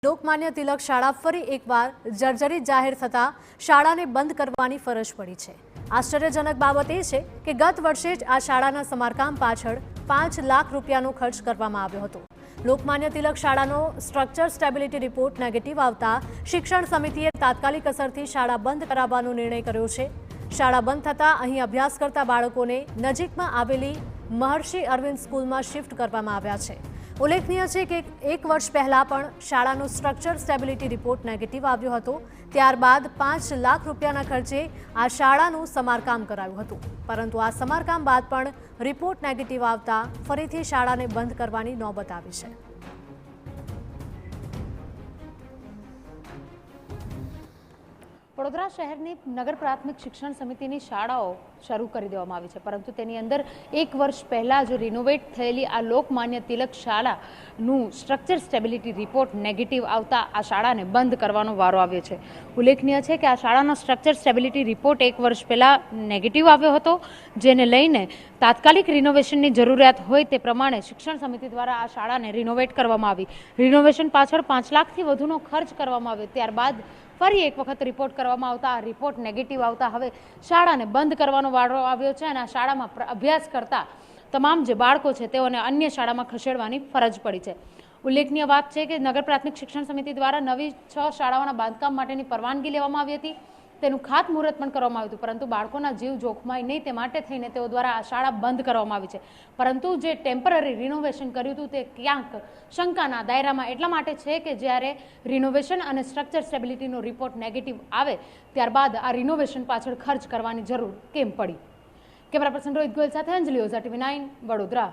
લોકમાન્ય તિલક શાળા ફરી એકવાર જર્જરિત જાહેર થતા શાળાને બંધ કરવાની ફરજ પડી છે। આશ્ચર્યજનક બાબત એ છે કે ગત વર્ષે જ આ શાળાના સમારકામ પાછળ 5 લાખ રૂપિયાનો ખર્ચ કરવામાં આવ્યો હતો। લોકમાન્ય તિલક શાળાનો સ્ટ્રક્ચર સ્ટેબિલિટી રિપોર્ટ નેગેટિવ આવતા શિક્ષણ સમિતિએ તાત્કાલિક અસરથી શાળા બંધ કરાવવાનો નિર્ણય કર્યો છે। શાળા બંધ થતા અહીં અભ્યાસ કરતા બાળકોને નજીકમાં આવેલી મહર્ષિ અરવિંદ સ્કૂલમાં શિફ્ટ કરવામાં આવ્યા છે। ઉલ્લેખનીય છે કે 1 વર્ષ પહેલા પણ શાળાનો સ્ટ્રક્ચર સ્ટેબિલિટી રિપોર્ટ નેગેટિવ આવ્યો હતો। ત્યારબાદ 5 લાખ રૂપિયાના ખર્ચે આ શાળાનું સમારકામ કરાયું હતું, પરંતુ આ સમારકામ બાદ પણ રિપોર્ટ નેગેટિવ આવતા ફરીથી શાળાને બંધ કરવાની નોબત આવી છે। વડોદરા શહેરની નગર પ્રાથમિક શિક્ષણ સમિતિની શાળાઓ શરૂ કરી દેવામાં આવી છે, પરંતુ તેની અંદર 1 વર્ષ પહેલા જો રિનોવેટ થયેલી આ લોકમાન્ય તિલક શાળાનું સ્ટ્રક્ચર સ્ટેબિલિટી રિપોર્ટ નેગેટિવ આવતા આ શાળાને બંધ કરવાનો વારો આવ્યો છે। ઉલ્લેખનીય છે કે આ શાળાનો સ્ટ્રક્ચર સ્ટેબિલિટી રિપોર્ટ 1 વર્ષ પહેલા નેગેટિવ આવ્યો હતો, જેને લઈને તાત્કાલિક રિનોવેશનની જરૂરિયાત હોય તે પ્રમાણે શિક્ષણ સમિતિ દ્વારા આ શાળાને રિનોવેટ કરવામાં આવી। રિનોવેશન પાછળ 5 લાખથી વધુનો ખર્ચ કરવામાં આવ્યો। ત્યારબાદ ફરી એક વખત રિપોર્ટ કરવામાં આવતા આ રિપોર્ટ નેગેટિવ આવતા હવે શાળાને બંધ કરવાનો વારો આવ્યો છે અને આ શાળામાં અભ્યાસ કરતા તમામ જે બાળકો છે તેઓને અન્ય શાળામાં ખસેડવાની ફરજ પડી છે। ઉલ્લેખનીય વાત છે કે નગર પ્રાથમિક શિક્ષણ સમિતિ દ્વારા નવી 6 શાળાઓના બાંધકામ માટેની પરવાનગી લેવામાં આવી હતી, તેનું ખાતમુહૂર્ત પણ કરવામાં આવ્યું હતું, પરંતુ બાળકોના જીવ જોખમાય નહીં તે માટે થઈને તેઓ દ્વારા આ શાળા બંધ કરવામાં આવી છે। પરંતુ જે ટેમ્પરરી રિનોવેશન કર્યું હતું તે ક્યાંક શંકાના દાયરામાં એટલા માટે છે કે જ્યારે રિનોવેશન અને સ્ટ્રક્ચર સ્ટેબિલિટીનો રિપોર્ટ નેગેટિવ આવે ત્યારબાદ આ રિનોવેશન પાછળ ખર્ચ કરવાની જરૂર કેમ પડી। કેમેરા પર્સન રોહિત ગોયલ સાથે અંજલિ ઓઝા, TV9 વડોદરા।